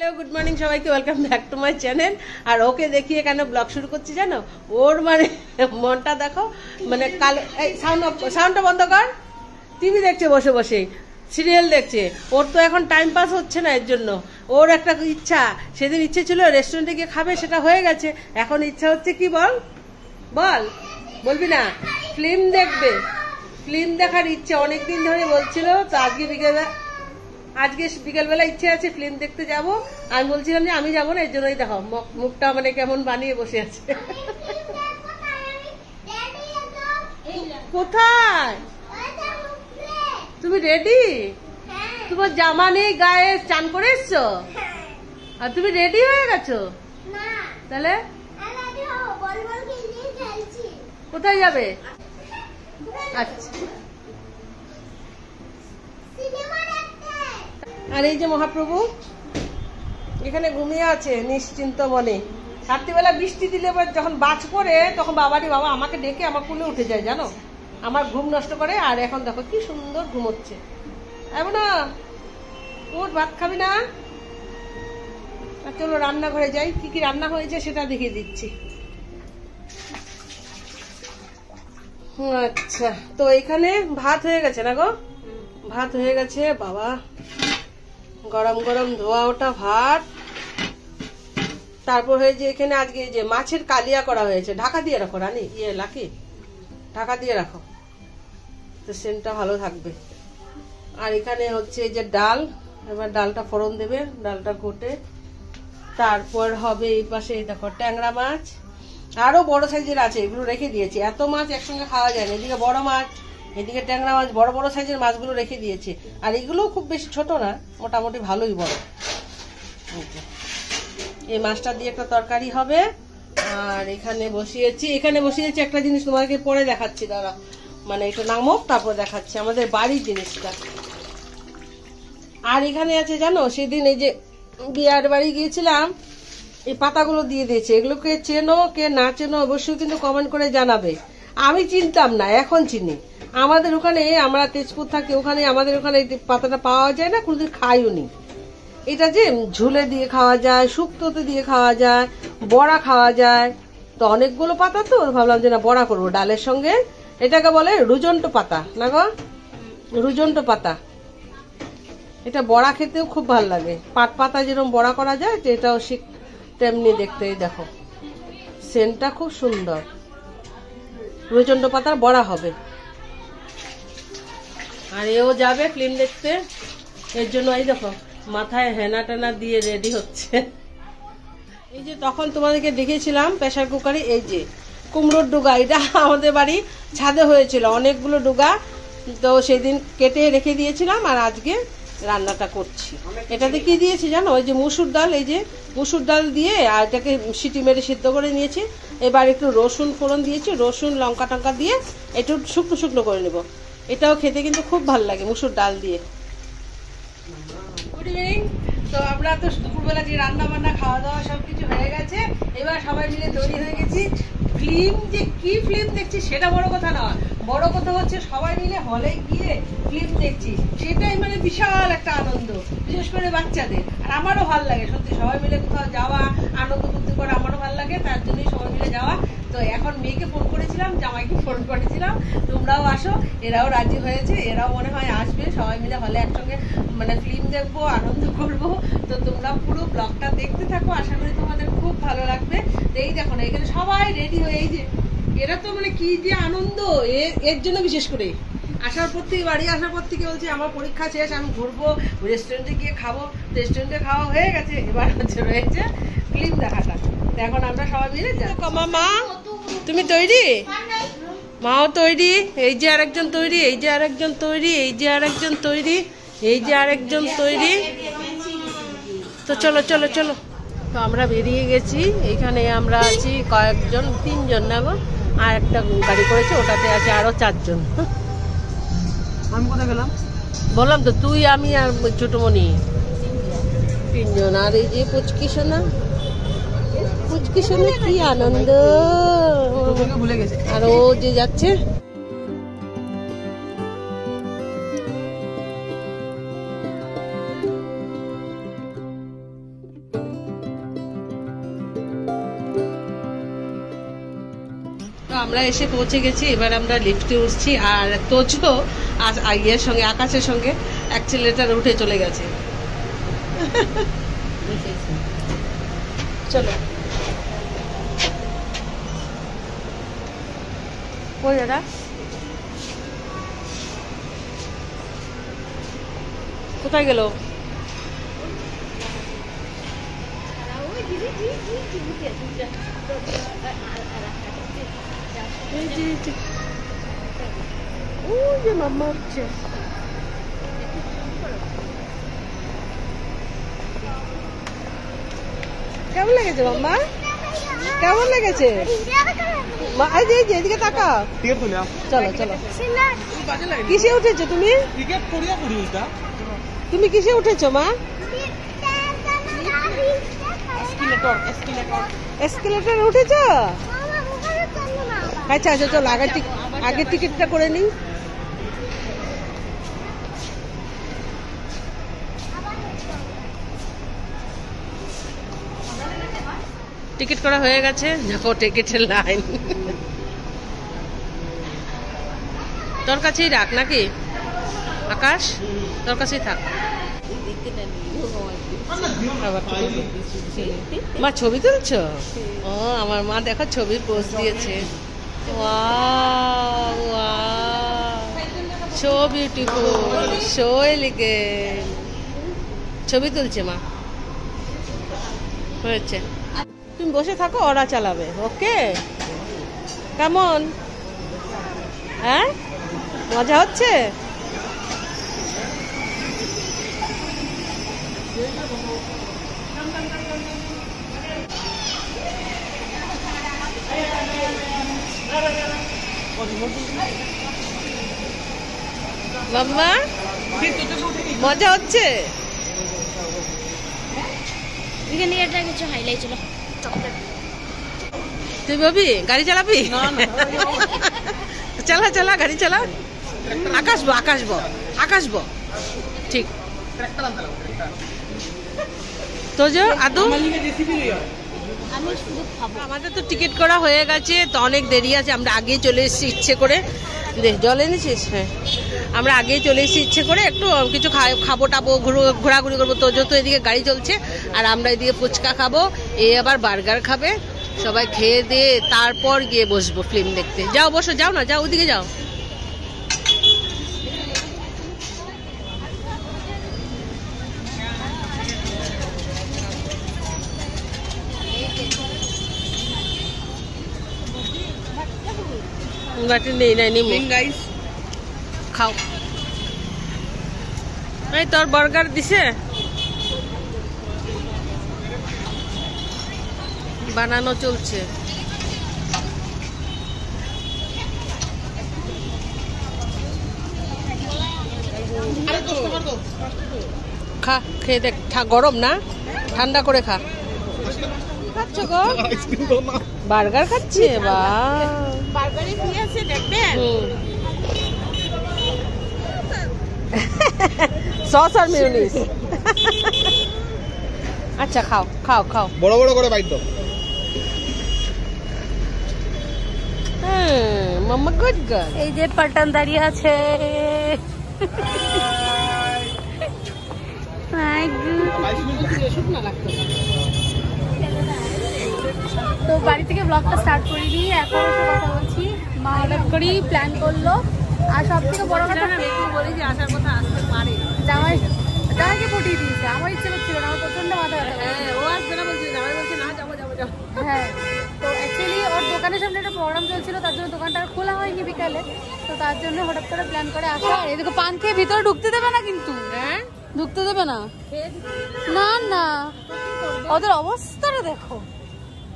Hello good morning সবাইকে welcome back to my channel. আর ওকে দেখিয়ে কেন ব্লগ শুরু করছি জানো? ওর মানে মনটা দেখো, মানে কাল এই সাউন্ডটা বন্ধ কর। টিভি দেখছে বসে বসে, সিরিয়াল দেখছে। ওর তো এখন টাইম পাস হচ্ছে না, এর জন্য ওর একটা ইচ্ছা। সেদিন ইচ্ছে ছিল রেস্টুরেন্টে গিয়ে খাবে, সেটা হয়ে গেছে। এখন ইচ্ছা হচ্ছে কি বল বল, বলবি না? ফিল্ম দেখবে, ফিল্ম দেখার ইচ্ছে অনেকদিন ধরে বলছিল। তো আজকে বিকেলবেলা ইচ্ছে আছে ফিল্ম দেখতে যাব। আমি বলছিলাম যে আমি যাবো না, এর জন্যই দেখো মুখটা মানে কেমন বানিয়ে বসে আছে। কোথায় তুমি রেডি? তোমার জামা নেই গায়ে, চান করে এসছো আর তুমি রেডি হয়ে গেছো? তাহলে কোথায় যাবে? আচ্ছা, আর এই যে মহাপ্রভু এখানে ঘুমিয়ে আছে নিশ্চিন্ত মনে। রাত্রিবেলা বৃষ্টি দিলে যখন বাজ পড়ে তখন বাবারই বাবা আমাকে ডেকে আমার কোলে উঠে যায় জানো, আমার ঘুম নষ্ট করে। আর এখন দেখো কি সুন্দর ঘুমোচ্ছে। এমন না ওর ভাত খাবি না? চলো রান্নাঘরে যাই, কি কি রান্না হয়েছে সেটা দেখিয়ে দিচ্ছি। আচ্ছা, তো এখানে ভাত হয়ে গেছে না গো? ভাত হয়ে গেছে বাবা, গরম গরম ধোয়া ওঠা ভাত। তারপর হয়েছে এখানে আজকে যে মাছের কালিয়া করা হয়েছে। ঢাকা দিয়ে রাখো রানী, লাকি ঢাকা দিয়ে রাখো, তো সেন্টটা ভালো থাকবে। আর এখানে হচ্ছে এই যে ডাল, এবার ডালটা ফোড়ন দেবে, ডালটা ঘটে তারপর হবে এই পাশে দেখো ট্যাংরা মাছ, আরো বড় সাইজের আছে, এগুলো রেখে দিয়েছি। এত মাছ একসঙ্গে খাওয়া যায় না, এদিকে বড় মাছ, এদিকে ট্যাংরা মাছ, বড় বড় সাইজের মাছগুলো রেখে দিয়েছে। আর এগুলো খুব বেশি ছোট না, মোটামুটি ভালোই বড়। এই মাছটা দিয়ে একটা তরকারি হবে। আর এখানে বসিয়েছি একটা জিনিস তোমাকে পরে দেখাচ্ছি, দাঁড়া, মানে এটা নামক তারপর দেখাচ্ছি আমাদের বাড়ির জিনিসটা। আর এখানে আছে জানো, সেদিন এই যে বিয়ার বাড়ি গিয়েছিলাম, এই পাতাগুলো দিয়ে দিয়েছে। এগুলোকে চেনো কে না চেনো অবশ্যই কিন্তু কমেন্ট করে জানাবে। আমি চিনতাম না, এখন চিনি। আমাদের ওখানে, আমরা তেজপুর থাকি, ওখানে আমাদের ওখানে পাতাটা পাওয়া যায় না, কোনোদিন খাইও নি। এটা যে ঝুলে দিয়ে খাওয়া যায়, শুক্তোতে দিয়ে খাওয়া যায়, বড়া খাওয়া যায়। তো অনেকগুলো পাতা, তো ভাবলাম যে না বড়া করবো ডালের সঙ্গে। এটাকে বলে রুজন্ত পাতা না গো, রুজন্ত পাতা। এটা বড়া খেতেও খুব ভালো লাগে। পাট পাতা যেরকম বড়া করা যায়, যে এটাও তেমনি দেখতে। দেখো সেন্টটা খুব সুন্দর, রুজন্ত পাতার বড়া হবে। আর এও যাবে ফিল্ম দেখতে, এর জন্য এই দেখো মাথায় হেনা টেনা দিয়ে রেডি হচ্ছে। এই যে তখন তোমাদেরকে দেখেছিলাম প্রেসার কুকারে এই যে কুমড়োর ডুগা, এটা আমাদের বাড়ি ছাদে হয়েছিল অনেকগুলো ডুগা, তো সেদিন কেটে রেখে দিয়েছিলাম। আর আজকে রান্নাটা করছি। এটাতে কি দিয়েছি জানো? ওই যে মুসুর ডাল, এই যে মুসুর ডাল দিয়ে, আর এটাকে সিটি মেরে সিদ্ধ করে নিয়েছি। এবার একটু রসুন ফোড়ন দিয়েছি, রসুন লঙ্কা টঙ্কা দিয়ে একটু শুকনো শুকনো করে নেব। এটাও খেতে কিন্তু খুব ভালো লাগে মুসুর ডাল দিয়ে। Good evening. তো আমরা তো দুপুরবেলা যে রান্না বান্না খাওয়া দাওয়া সবকিছু হয়ে গেছে, এবার সবাই মিলে তৈরি হয়ে গেছি। ফিল্ম যে কি ফিল্ম দেখছি সেটা বড় কথা নয়, বড় কথা হচ্ছে সবাই মিলে হলে গিয়ে ফিল্ম দেখছি, সেটাই মানে বিশাল একটা আনন্দ, বিশেষ করে বাচ্চাদের। আর আমারও ভালো লাগে সত্যি, সবাই মিলে কোথাও যাওয়া, আনন্দ করতে করে আমারও ভালো লাগে, তার জন্যই সবাই মিলে যাওয়া। তো এখন মেয়েকে ফোন করেছিলাম, জামাইকে ফোন করেছিলাম, তোমরাও আসো। এরাও রাজি হয়েছে, এরাও মনে হয় আসবে। সবাই মিলে হলে একসঙ্গে মানে ফিল্ম দেখবো, আনন্দ করবো। তো তোমরা পুরো ব্লগটা দেখতে থাকো, আশা করি তোমাদের খুব ভালো লাগবে। তো এই দেখো না, এখানে সবাই রেডি হয়ে, এই যে এরা তো মানে কি যে আনন্দ, এর জন্য বিশেষ করে আসার পর থেকে, বাড়ি আসার পর থেকে বলছে আমার পরীক্ষা শেষ, আমি ঘুরবো, রেস্টুরেন্টে গিয়ে খাবো। রেস্টুরেন্টে খাওয়া হয়ে গেছে, এবার হচ্ছে রয়েছে ফিল্ম দেখাটা। এখন আমরা সবাই মিলে যাই। মা তুমি তৈরি? মাও তৈরি, এই যে আরেকজন তৈরি, এই যে আরেকজন তৈরি, এই যে আরেকজন তৈরি, এই যে আরেকজন তৈরি। তো চলো চলো চলো, তো আমরা বেরিয়ে গেছি। এখানে আমরা আছি কয়েকজন, 3 জন না গো, আর একটা গাড়ি করেছে, ওটাতে আছে আরো 4 জন। আমি কোথায় গেলাম বললাম তো, তুই আমি আর ছোটমণি 3 জন। আর এই যে পুচকি সোনা, পুচকি সোনা কি আনন্দ, আর ও যে যাচ্ছে। আমরা এসে পৌঁছে গেছি, এবার আমরা লিফটে উঠছি। আর তোজো ইয়ের সঙ্গে, আকাশের সঙ্গে অ্যাক্সিলারেটর উঠে চলে গেছে। চলো কই দাদা, কোথায় গেল? মাম্মা হচ্ছে কেমন লেগেছে মাম্মা? কেমন লেগেছে? এদিকে তাকা। চলো চলো। কিসে উঠেছো তুমি? তুমি কিসে উঠেছো মা? এসকেলেটর উঠেছো? আচ্ছা আচ্ছা চলো, আগে টিকিটটা করে নিই। টিকিট করা হয়ে গেছে, দেখো টিকিটের লাইন। তোর কাছেই রাখ নাকি আকাশ, তোর কাছেই থাক। মা ছবি তুলছো? ও আমার মা দেখো ছবি পোস্ট দিয়েছে। So beautiful, so elegant. ছবি তুলছে মা, হয়েছে। তুমি বসে থাকো, ওরা চালাবে। ওকে, কেমন? হ্যাঁ, মজা হচ্ছে? মাম্মা মজা হচ্ছে? তুই ভাবি গাড়ি চালাবি? চালা চালা, গাড়ি চালা। আকাশবো ঠিক তো যে আদৌ আমাদের তো টিকিট করা হয়ে গেছে, তো অনেক দেরি আছে। আমরা আগেই চলে এসেছি ইচ্ছে করে। জল এনেছিস? হ্যাঁ, আমরা আগেই চলে এসেছি ইচ্ছে করে, একটু কিছু খাবো টাবো, ঘোরাঘুরি করবো। তো যত এদিকে গাড়ি চলছে আর আমরা এদিকে ফুচকা খাবো, এ আবার বার্গার খাবে। সবাই খেয়ে দিয়ে তারপর গিয়ে বসবো ফিল্ম দেখতে। যাও বসো, যাও না, যাও ওদিকে যাও। বাটি নেই নাই নিমু, খাও। এই তোর বার্গার দিছে, বানানো চলছে। খা, খেয়ে দেখ। গরম না, ঠান্ডা করে খা। খাচ্ছ গো? বার্গার খাচ্ছে? বা বার্গারে কি আছে দেখবেন? সস আর মিউনিস। আচ্ছা খাও খাও খাও, বড় বড় করে বাইট দাও। মাম্মা গুড গার্ল। এই যে পাটান দাঁড়িয়ে আছে। তো বাড়ি থেকে ব্লগটা স্টার্ট করিনি, এখন এসে কথা বলছি। মা হঠাৎ করেই প্ল্যান করলো। আর সব থেকে বড় কথা, বলি যে আসার কথা আসতে পারে। জামাইকে পটিয়ে দিয়েছে। আমার ইচ্ছে করছিল না, আমার প্রচন্ড মাথা ব্যথা। হ্যাঁ, ও আসবে না বলছিল, জামাই বলছে না যাবো যাবো যাবো। হ্যাঁ, তো অ্যাকচুয়ালি ওর দোকানের সামনে একটা প্রোগ্রাম চলছিল, তার জন্য দোকানটা আর খোলা হয়নি বিকালে। তো তার জন্য হঠাৎ করে প্ল্যান করে আসা। এদিকে পান খেয়ে ভিতরে ঢুকতে দেবে না কিন্তু। হ্যাঁ, ঢুকতে দেবে না। না না, ওদের অবস্থাটা দেখো।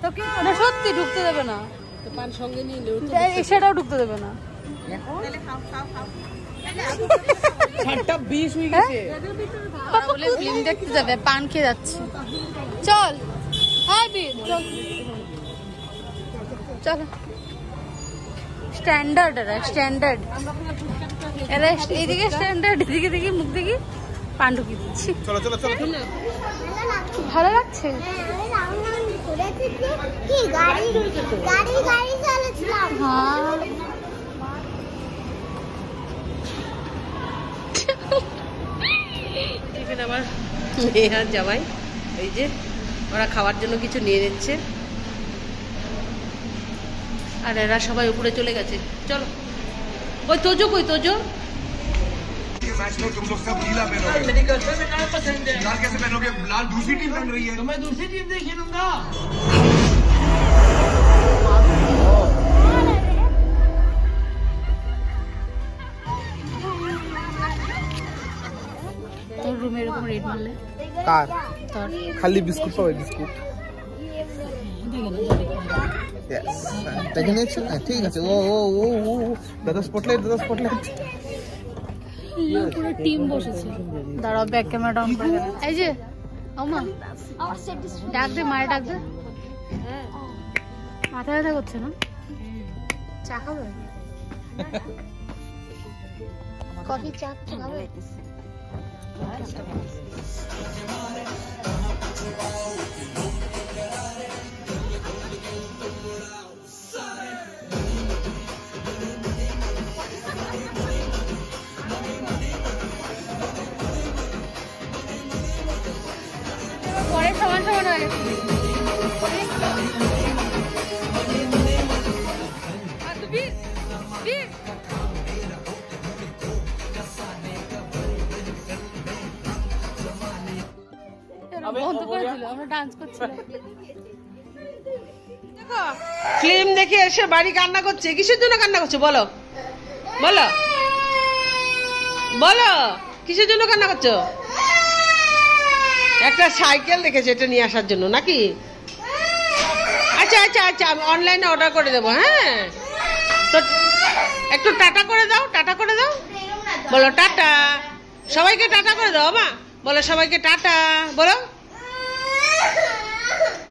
তো কি না সত্যি ঢুকতে দেবে না। তো পান সঙ্গে নিয়ে নেও, সেটাও ঢুকতে দেবে না। তাহলে খাও খাও খাও। 7:20 হয়ে গেছে। বলে ফিল্ম দেখতে যাবে, পান খেয়ে যাচ্ছে। চল, হ্যাঁ বীর চল চল। স্ট্যান্ডার্ড এরা, স্ট্যান্ডার্ড এরা। এইদিকে স্ট্যান্ডার্ড, এদিকে দেখি মুখ দেখি পান ঢুকিয়ে দিচ্ছি। চলো চলো চলো। ভালো লাগছে। কি গাড়ি গাড়ি গাড়ি চালাচ্ছিলাম। হ্যাঁ এখানে আবার মেয়ে আর জামাই এই যে ওরা খাওয়ার জন্য কিছু নিয়ে নিচ্ছে আর এরা সবাই উপরে চলে গেছে। চলো ওই তোজো কই তোজো मैच में तुम लोग सब नीला पहनोगे। मेरी गर्लफ्रेंड में कहाँ पसंद है? लाल कैसे पहनोगे? लाल दूसरी टीम पहन रही है। तो मैं दूसरी टीम देख लूंगा। তোর রুমে এরকম রেড মারলে কার তোর খালি বিস্কুট পাবে বিস্কুট यस দেখে নিয়েছো ঠিক আছে ও ও ও ও দাদা স্পটলাইট পুরো টিম বসেছে। দাঁড়াও ব্যাক ক্যামেরা ডাউন করে দেবে। এই যে ওমা ডাক দে মায়ের ডাক দে। মাথা ব্যথা করছে না? চা খাবে? কফি চা খাবে? পরে সমান সমান হয়ে গেছে। বন্ধ করে দিল, আমরা ডান্স করছিলাম। ফিল্ম দেখে এসে বাড়ি কান্না করছে। কিসের জন্য কান্না করছে বলো বলো বলো কিসের জন্য কান্না করছো? একটা সাইকেল দেখেছে, এটা নিয়ে আসার জন্য নাকি? আচ্ছা আচ্ছা আচ্ছা আমি অনলাইনে অর্ডার করে দেবো। হ্যাঁ তো একটু টাটা করে দাও, টাটা করে দাও, বলো টাটা, সবাইকে টাটা করে দাও মা, বলো সবাইকে টাটা বলো।